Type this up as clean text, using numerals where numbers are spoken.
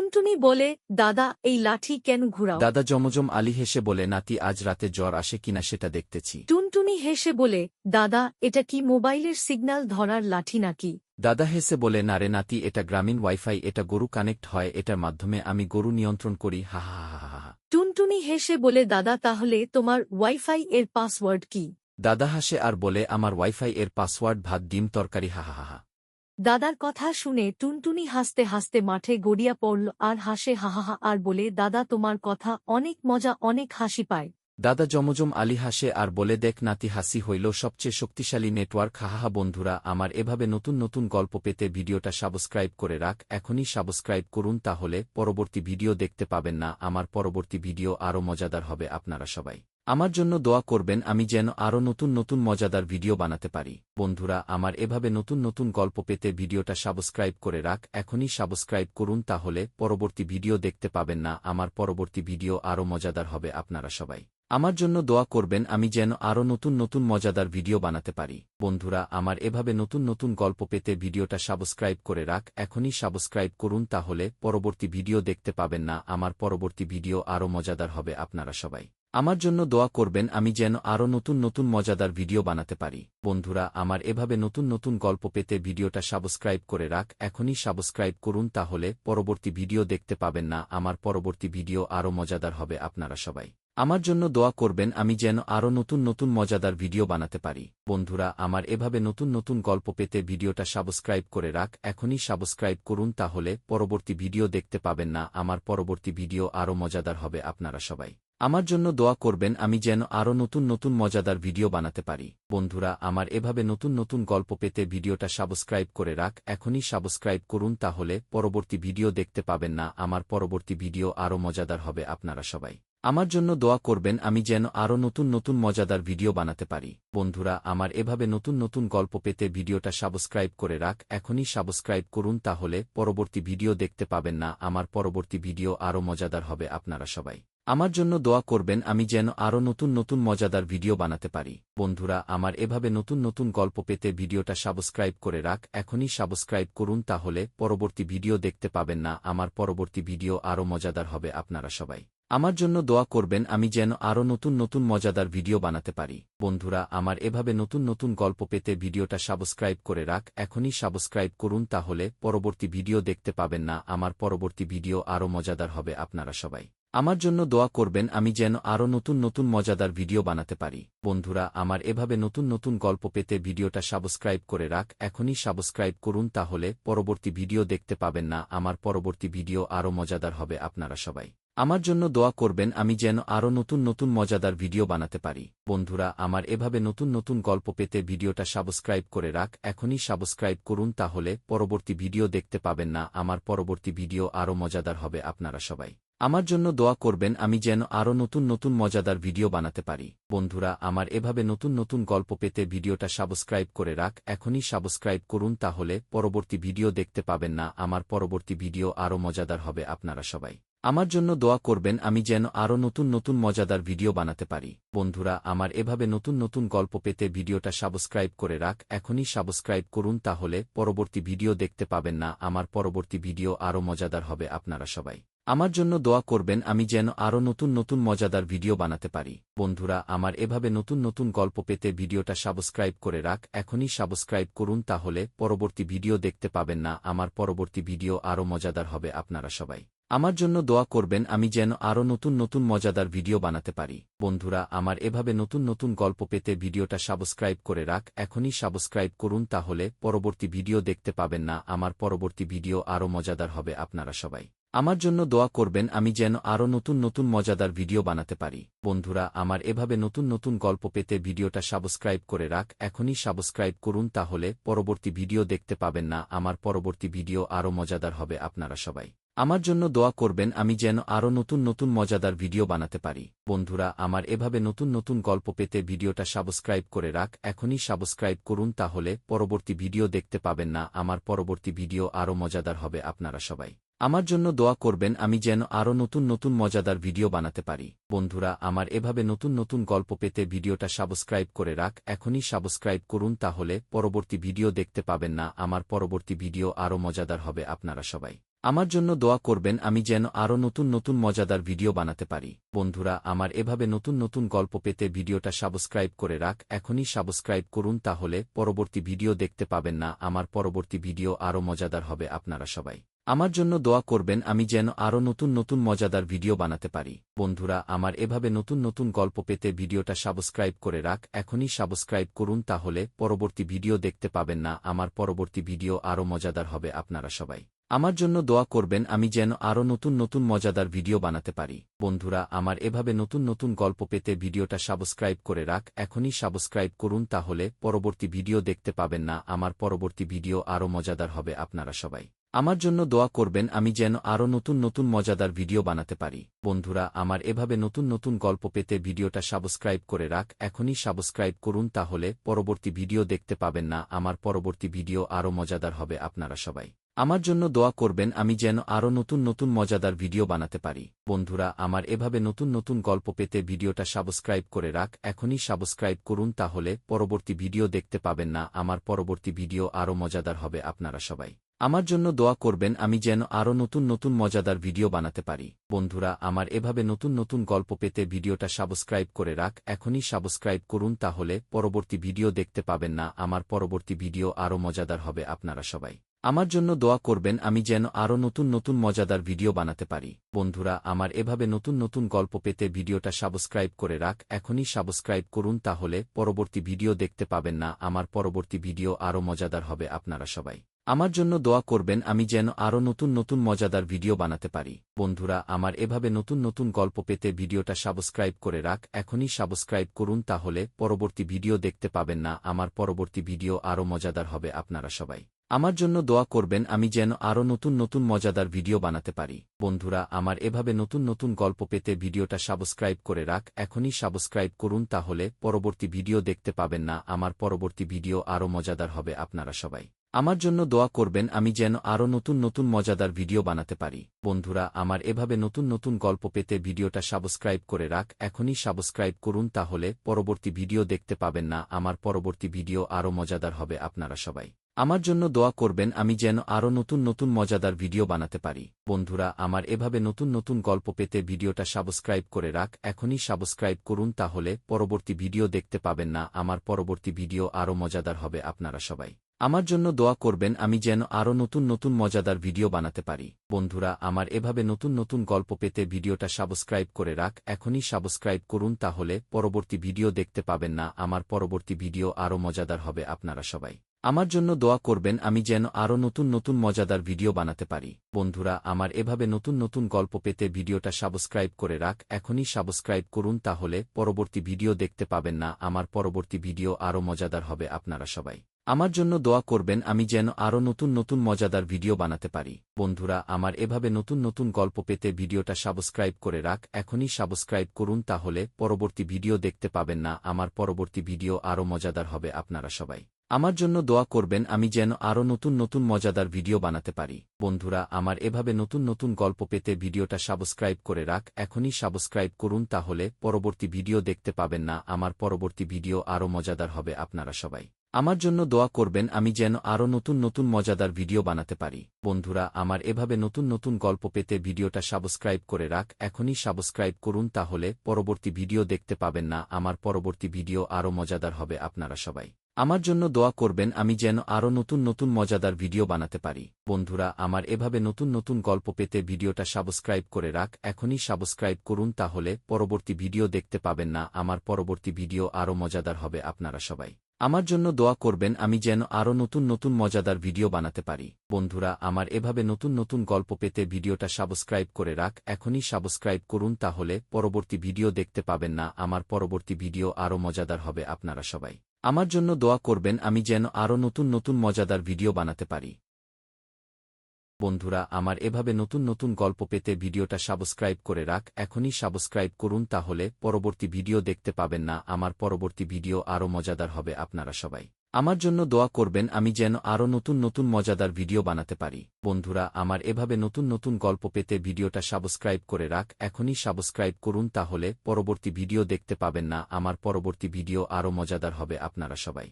টুনটুনি বলে, দাদা এই লাঠি কেন ঘুরাও? দাদা জমজম আলী হেসে বলে, নাতি আজ রাতে জ্বর আসে কিনা সেটা দেখতেছি। টুনটুনি হেসে বলে, দাদা এটা কি মোবাইলের সিগন্যাল ধরার লাঠি নাকি? দাদা হেসে বলে, না রে নাতি, এটা গ্রামীণ ওয়াইফাই, এটা গরু কানেক্ট হয়, এটার মাধ্যমে আমি গরু নিয়ন্ত্রণ করি। হা হা হা হা হা। টুনটুনি হেসে বলে, দাদা তাহলে তোমার ওয়াইফাই এর পাসওয়ার্ড কি? দাদা হাসে আর বলে, আমার ওয়াইফাই এর পাসওয়ার্ড ভাত ডিম তরকারি। হা হা হা হা। দাদার কথা শুনে টুনটুনি হাসতে হাসতে মাঠে গড়িয়া পড়ল আর হাসে হাহাহা আর বলে, দাদা তোমার কথা অনেক মজা, অনেক হাসি পায়। দাদা জমজম আলী হাসে আর বলে, দেখ নাতি, হাসি হইল সবচেয়ে শক্তিশালী নেটওয়ার্ক। হাহাহা। বন্ধুরা আমার, এভাবে নতুন নতুন গল্প পেতে ভিডিওটা সাবস্ক্রাইব করে রাখ, এখনই সাবস্ক্রাইব করুন, তাহলে পরবর্তী ভিডিও দেখতে পাবেন না। আমার পরবর্তী ভিডিও আরও মজাদার হবে। আপনারা সবাই আমার জন্য দোয়া করবেন, আমি যেন আরও নতুন নতুন মজাদার ভিডিও বানাতে পারি। বন্ধুরা আমার, এভাবে নতুন নতুন গল্প পেতে ভিডিওটা সাবস্ক্রাইব করে রাখ, এখনই সাবস্ক্রাইব করুন, তাহলে পরবর্তী ভিডিও দেখতে পাবেন না। আমার পরবর্তী ভিডিও আরও মজাদার হবে। আপনারা সবাই আমার জন্য দোয়া করবেন, আমি যেন আরও নতুন নতুন মজাদার ভিডিও বানাতে পারি। বন্ধুরা আমার, এভাবে নতুন নতুন গল্প পেতে ভিডিওটা সাবস্ক্রাইব করে রাখ, এখনই সাবস্ক্রাইব করুন, তাহলে পরবর্তী ভিডিও দেখতে পাবেন না। আমার পরবর্তী ভিডিও আরও মজাদার হবে। আপনারা সবাই আমার জন্য দোয়া করবেন, আমি যেন আরও নতুন নতুন মজাদার ভিডিও বানাতে পারি। বন্ধুরা আমার, এভাবে নতুন নতুন গল্প পেতে ভিডিওটা সাবস্ক্রাইব করে রাখ, এখনই সাবস্ক্রাইব করুন, তাহলে পরবর্তী ভিডিও দেখতে পাবেন না। আমার পরবর্তী ভিডিও আরও মজাদার হবে। আপনারা সবাই আমার জন্য দোয়া করবেন, আমি যেন আরও নতুন নতুন মজাদার ভিডিও বানাতে পারি। বন্ধুরা আমার, এভাবে নতুন নতুন গল্প পেতে ভিডিওটা সাবস্ক্রাইব করে রাখ, এখনই সাবস্ক্রাইব করুন, তাহলে পরবর্তী ভিডিও দেখতে পাবেন না। আমার পরবর্তী ভিডিও আরও মজাদার হবে। আপনারা সবাই আমার জন্য দোয়া করবেন, আমি যেন আরও নতুন নতুন মজাদার ভিডিও বানাতে পারি। বন্ধুরা আমার, এভাবে নতুন নতুন গল্প পেতে ভিডিওটা সাবস্ক্রাইব করে রাখ, এখনই সাবস্ক্রাইব করুন, তাহলে পরবর্তী ভিডিও দেখতে পাবেন না। আমার পরবর্তী ভিডিও আরও মজাদার হবে। আপনারা সবাই আমার জন্য দোয়া করবেন, আমি যেন আরও নতুন নতুন মজাদার ভিডিও বানাতে পারি। বন্ধুরা আমার, এভাবে নতুন নতুন গল্প পেতে ভিডিওটা সাবস্ক্রাইব করে রাখ, এখনই সাবস্ক্রাইব করুন, তাহলে পরবর্তী ভিডিও দেখতে পাবেন না। আমার পরবর্তী ভিডিও আরও মজাদার হবে। আপনারা সবাই আমার জন্য দোয়া করবেন, আমি যেন আরও নতুন নতুন মজাদার ভিডিও বানাতে পারি। বন্ধুরা আমার, এভাবে নতুন নতুন গল্প পেতে ভিডিওটা সাবস্ক্রাইব করে রাখ, এখনই সাবস্ক্রাইব করুন, তাহলে পরবর্তী ভিডিও দেখতে পাবেন না। আমার পরবর্তী ভিডিও আরও মজাদার হবে। আপনারা সবাই আমার জন্য দোয়া করবেন, আমি যেন আরও নতুন নতুন মজাদার ভিডিও বানাতে পারি। বন্ধুরা আমার, এভাবে নতুন নতুন গল্প পেতে ভিডিওটা সাবস্ক্রাইব করে রাখ, এখনই সাবস্ক্রাইব করুন, তাহলে পরবর্তী ভিডিও দেখতে পাবেন না। আমার পরবর্তী ভিডিও আরও মজাদার হবে। আপনারা সবাই আমার জন্য দোয়া করবেন, আমি যেন আরও নতুন নতুন মজাদার ভিডিও বানাতে পারি। বন্ধুরা আমার, এভাবে নতুন নতুন গল্প পেতে ভিডিওটা সাবস্ক্রাইব করে রাখ, এখনই সাবস্ক্রাইব করুন, তাহলে পরবর্তী ভিডিও দেখতে পাবেন না। আমার পরবর্তী ভিডিও আরও মজাদার হবে। আপনারা সবাই আমার জন্য দোয়া করবেন, আমি যেন আরও নতুন নতুন মজাদার ভিডিও বানাতে পারি। বন্ধুরা আমার, এভাবে নতুন নতুন গল্প পেতে ভিডিওটা সাবস্ক্রাইব করে রাখ, এখনই সাবস্ক্রাইব করুন, তাহলে পরবর্তী ভিডিও দেখতে পাবেন না। আমার পরবর্তী ভিডিও আরও মজাদার হবে। আপনারা সবাই আমার জন্য দোয়া করবেন, আমি যেন আরও নতুন নতুন মজাদার ভিডিও বানাতে পারি। বন্ধুরা আমার, এভাবে নতুন নতুন গল্প পেতে ভিডিওটা সাবস্ক্রাইব করে রাখ, এখনই সাবস্ক্রাইব করুন, তাহলে পরবর্তী ভিডিও দেখতে পাবেন না। আমার পরবর্তী ভিডিও আরও মজাদার হবে। আপনারা সবাই আমার জন্য দোয়া করবেন, আমি যেন আরও নতুন নতুন মজাদার ভিডিও বানাতে পারি। বন্ধুরা আমার, এভাবে নতুন নতুন গল্প পেতে ভিডিওটা সাবস্ক্রাইব করে রাখ, এখনই সাবস্ক্রাইব করুন, তাহলে পরবর্তী ভিডিও দেখতে পাবেন না। আমার পরবর্তী ভিডিও আরও মজাদার হবে। আপনারা সবাই আমার জন্য দোয়া করবেন, আমি যেন আরও নতুন নতুন মজাদার ভিডিও বানাতে পারি। বন্ধুরা আমার, এভাবে নতুন নতুন গল্প পেতে ভিডিওটা সাবস্ক্রাইব করে রাখ, এখনই সাবস্ক্রাইব করুন, তাহলে পরবর্তী ভিডিও দেখতে পাবেন না। আমার পরবর্তী ভিডিও আরও মজাদার হবে। আপনারা সবাই আমার জন্য দোয়া করবেন, আমি যেন আরও নতুন নতুন মজাদার ভিডিও বানাতে পারি। বন্ধুরা আমার, এভাবে নতুন নতুন গল্প পেতে ভিডিওটা সাবস্ক্রাইব করে রাখ, এখনই সাবস্ক্রাইব করুন, তাহলে পরবর্তী ভিডিও দেখতে পাবেন না। আমার পরবর্তী ভিডিও আরও মজাদার হবে। আপনারা সবাই আমার জন্য দোয়া করবেন, আমি যেন আরও নতুন নতুন মজাদার ভিডিও বানাতে পারি। বন্ধুরা আমার, এভাবে নতুন নতুন গল্প পেতে ভিডিওটা সাবস্ক্রাইব করে রাখ, এখনই সাবস্ক্রাইব করুন, তাহলে পরবর্তী ভিডিও দেখতে পাবেন না। আমার পরবর্তী ভিডিও আরও মজাদার হবে। আপনারা সবাই আমার জন্য দোয়া করবেন, আমি যেন আরও নতুন নতুন মজাদার ভিডিও বানাতে পারি। বন্ধুরা আমার, এভাবে নতুন নতুন গল্প পেতে ভিডিওটা সাবস্ক্রাইব করে রাখ, এখনই সাবস্ক্রাইব করুন, তাহলে পরবর্তী ভিডিও দেখতে পাবেন না। আমার পরবর্তী ভিডিও আরও মজাদার হবে। আপনারা সবাই আমার জন্য দোয়া করবেন, আমি যেন আরও নতুন নতুন মজাদার ভিডিও বানাতে পারি। বন্ধুরা আমার, এভাবে নতুন নতুন গল্প পেতে ভিডিওটা সাবস্ক্রাইব করে রাখ, এখনই সাবস্ক্রাইব করুন, তাহলে পরবর্তী ভিডিও দেখতে পাবেন না। আমার পরবর্তী ভিডিও আরও মজাদার হবে। আপনারা সবাই আমার জন্য দোয়া করবেন আমি যেন আরও নতুন নতুন মজাদার ভিডিও বানাতে পারি। বন্ধুরা আমার এভাবে নতুন নতুন গল্প পেতে ভিডিওটা সাবস্ক্রাইব করে রাখ, এখনই সাবস্ক্রাইব করুন, তাহলে পরবর্তী ভিডিও দেখতে পাবেন না। আমার পরবর্তী ভিডিও আরও মজাদার হবে। আপনারা সবাই আমার জন্য দোয়া করবেন আমি যেন আরও নতুন নতুন মজাদার ভিডিও বানাতে পারি। বন্ধুরা আমার এভাবে নতুন নতুন গল্প পেতে ভিডিওটা সাবস্ক্রাইব করে রাখ, এখনই সাবস্ক্রাইব করুন, তাহলে পরবর্তী ভিডিও দেখতে পাবেন না। আমার পরবর্তী ভিডিও আরও মজাদার হবে। আপনারা সবাই আমার জন্য দোয়া করবেন আমি যেন আরও নতুন নতুন মজাদার ভিডিও বানাতে পারি। বন্ধুরা আমার এভাবে নতুন নতুন গল্প পেতে ভিডিওটা সাবস্ক্রাইব করে রাখ, এখনই সাবস্ক্রাইব করুন, তাহলে পরবর্তী ভিডিও দেখতে পাবেন না। আমার পরবর্তী ভিডিও আরও মজাদার হবে। আপনারা সবাই আমার জন্য দোয়া করবেন আমি যেন আরও নতুন নতুন মজাদার ভিডিও বানাতে পারি। বন্ধুরা আমার এভাবে নতুন নতুন গল্প পেতে ভিডিওটা সাবস্ক্রাইব করে রাখ, এখনই সাবস্ক্রাইব করুন, তাহলে পরবর্তী ভিডিও দেখতে পাবেন না। আমার পরবর্তী ভিডিও আরও মজাদার হবে। আপনারা সবাই আমার জন্য দোয়া করবেন আমি যেন আরও নতুন নতুন মজাদার ভিডিও বানাতে পারি। বন্ধুরা আমার এভাবে নতুন নতুন গল্প পেতে ভিডিওটা সাবস্ক্রাইব করে রাখ, এখনই সাবস্ক্রাইব করুন, তাহলে পরবর্তী ভিডিও দেখতে পাবেন না। আমার পরবর্তী ভিডিও আরও মজাদার হবে। আপনারা সবাই আমার জন্য দোয়া করবেন আমি যেন আরও নতুন নতুন মজাদার ভিডিও বানাতে পারি। বন্ধুরা আমার এভাবে নতুন নতুন গল্প পেতে ভিডিওটা সাবস্ক্রাইব করে রাখ, এখনই সাবস্ক্রাইব করুন, তাহলে পরবর্তী ভিডিও দেখতে পাবেন না। আমার পরবর্তী ভিডিও আরও মজাদার হবে। আপনারা সবাই আমার জন্য দোয়া করবেন আমি যেন আরও নতুন নতুন মজাদার ভিডিও বানাতে পারি। বন্ধুরা আমার এভাবে নতুন নতুন গল্প পেতে ভিডিওটা সাবস্ক্রাইব করে রাখ, এখনই সাবস্ক্রাইব করুন, তাহলে পরবর্তী ভিডিও দেখতে পাবেন না। আমার পরবর্তী ভিডিও আরও মজাদার হবে। আপনারা সবাই আমার জন্য দোয়া করবেন আমি যেন আরও নতুন নতুন মজাদার ভিডিও বানাতে পারি। বন্ধুরা আমার এভাবে নতুন নতুন গল্প পেতে ভিডিওটা সাবস্ক্রাইব করে রাখ, এখনই সাবস্ক্রাইব করুন, তাহলে পরবর্তী ভিডিও দেখতে পাবেন না। আমার পরবর্তী ভিডিও আরও মজাদার হবে। আপনারা সবাই আমার জন্য দোয়া করবেন আমি যেন আরও নতুন নতুন মজাদার ভিডিও বানাতে পারি। বন্ধুরা আমার এভাবে নতুন নতুন গল্প পেতে ভিডিওটা সাবস্ক্রাইব করে রাখ, এখনই সাবস্ক্রাইব করুন, তাহলে পরবর্তী ভিডিও দেখতে পাবেন না। আমার পরবর্তী ভিডিও আরও মজাদার হবে। আপনারা সবাই আমার জন্য দোয়া করবেন আমি যেন আরও নতুন নতুন মজাদার ভিডিও বানাতে পারি। বন্ধুরা আমার এভাবে নতুন নতুন গল্প পেতে ভিডিওটা সাবস্ক্রাইব করে রাখ, এখনই সাবস্ক্রাইব করুন, তাহলে পরবর্তী ভিডিও দেখতে পাবেন না। আমার পরবর্তী ভিডিও আরও মজাদার হবে। আপনারা সবাই আমার জন্য দোয়া করবেন আমি যেন আরও নতুন নতুন মজাদার ভিডিও বানাতে পারি। বন্ধুরা আমার এভাবে নতুন নতুন গল্প পেতে ভিডিওটা সাবস্ক্রাইব করে রাখ, এখনই সাবস্ক্রাইব করুন, তাহলে পরবর্তী ভিডিও দেখতে পাবেন না। আমার পরবর্তী ভিডিও আরও মজাদার হবে। আপনারা সবাই আমার জন্য দোয়া করবেন আমি যেন আরও নতুন নতুন মজাদার ভিডিও বানাতে পারি। বন্ধুরা আমার এভাবে নতুন নতুন গল্প পেতে ভিডিওটা সাবস্ক্রাইব করে রাখ, এখনই সাবস্ক্রাইব করুন, তাহলে পরবর্তী ভিডিও দেখতে পাবেন না। আমার পরবর্তী ভিডিও আরও মজাদার হবে। আপনারা সবাই আমার জন্য দোয়া করবেন আমি যেন আরও নতুন নতুন মজাদার ভিডিও বানাতে পারি। বন্ধুরা আমার এভাবে নতুন নতুন গল্প পেতে ভিডিওটা সাবস্ক্রাইব করে রাখ, এখনই সাবস্ক্রাইব করুন, তাহলে পরবর্তী ভিডিও দেখতে পাবেন না। আমার পরবর্তী ভিডিও আরও মজাদার হবে। আপনারা সবাই আমার জন্য দোয়া করবেন আমি যেন আরও নতুন নতুন মজাদার ভিডিও বানাতে পারি। বন্ধুরা আমার এভাবে নতুন নতুন গল্প পেতে ভিডিওটা সাবস্ক্রাইব করে রাখ, এখনই সাবস্ক্রাইব করুন, তাহলে পরবর্তী ভিডিও দেখতে পাবেন না। আমার পরবর্তী ভিডিও আরও মজাদার হবে। আপনারা সবাই আমার জন্য দোয়া করবেন আমি যেন আরও নতুন নতুন মজাদার ভিডিও বানাতে পারি। বন্ধুরা আমার এভাবে নতুন নতুন গল্প পেতে ভিডিওটা সাবস্ক্রাইব করে রাখ, এখনই সাবস্ক্রাইব করুন, তাহলে পরবর্তী ভিডিও দেখতে পাবেন না। আমার পরবর্তী ভিডিও আরও মজাদার হবে। আপনারা সবাই আমার জন্য দোয়া করবেন আমি যেন আরও নতুন নতুন মজাদার ভিডিও বানাতে পারি। বন্ধুরা আমার এভাবে নতুন নতুন গল্প পেতে ভিডিওটা সাবস্ক্রাইব করে রাখ, এখনই সাবস্ক্রাইব করুন, তাহলে পরবর্তী ভিডিও দেখতে পাবেন না। আমার পরবর্তী ভিডিও আরও মজাদার হবে। আপনারা সবাই আমার জন্য দোয়া করবেন আমি যেন আরও নতুন নতুন মজাদার ভিডিও বানাতে পারি। বন্ধুরা আমার এভাবে নতুন নতুন গল্প পেতে ভিডিওটা সাবস্ক্রাইব করে রাখ, এখনই সাবস্ক্রাইব করুন, তাহলে পরবর্তী ভিডিও দেখতে পাবেন না। আমার পরবর্তী ভিডিও আরও মজাদার হবে। আপনারা সবাই আমার জন্য দোয়া করবেন আমি যেন আরও নতুন নতুন মজাদার ভিডিও বানাতে পারি। বন্ধুরা আমার এভাবে নতুন নতুন গল্প পেতে ভিডিওটা সাবস্ক্রাইব করে রাখ, এখনই সাবস্ক্রাইব করুন, তাহলে পরবর্তী ভিডিও দেখতে পাবেন না। আমার পরবর্তী ভিডিও আরও মজাদার হবে। আপনারা সবাই আমার জন্য দোয়া করবেন আমি যেন আরও নতুন নতুন মজাদার ভিডিও বানাতে পারি। বন্ধুরা আমার এভাবে নতুন নতুন গল্প পেতে ভিডিওটা সাবস্ক্রাইব করে রাখ, এখনই সাবস্ক্রাইব করুন, তাহলে পরবর্তী ভিডিও দেখতে পাবেন না। আমার পরবর্তী ভিডিও আরও মজাদার হবে। আপনারা সবাই আমার জন্য দোয়া করবেন আমি যেন আরও নতুন নতুন মজাদার ভিডিও বানাতে পারি। বন্ধুরা আমার এভাবে নতুন নতুন গল্প পেতে ভিডিওটা সাবস্ক্রাইব করে রাখ, এখনই সাবস্ক্রাইব করুন, তাহলে পরবর্তী ভিডিও দেখতে পাবেন না। আমার পরবর্তী ভিডিও আরও মজাদার হবে। আপনারা সবাই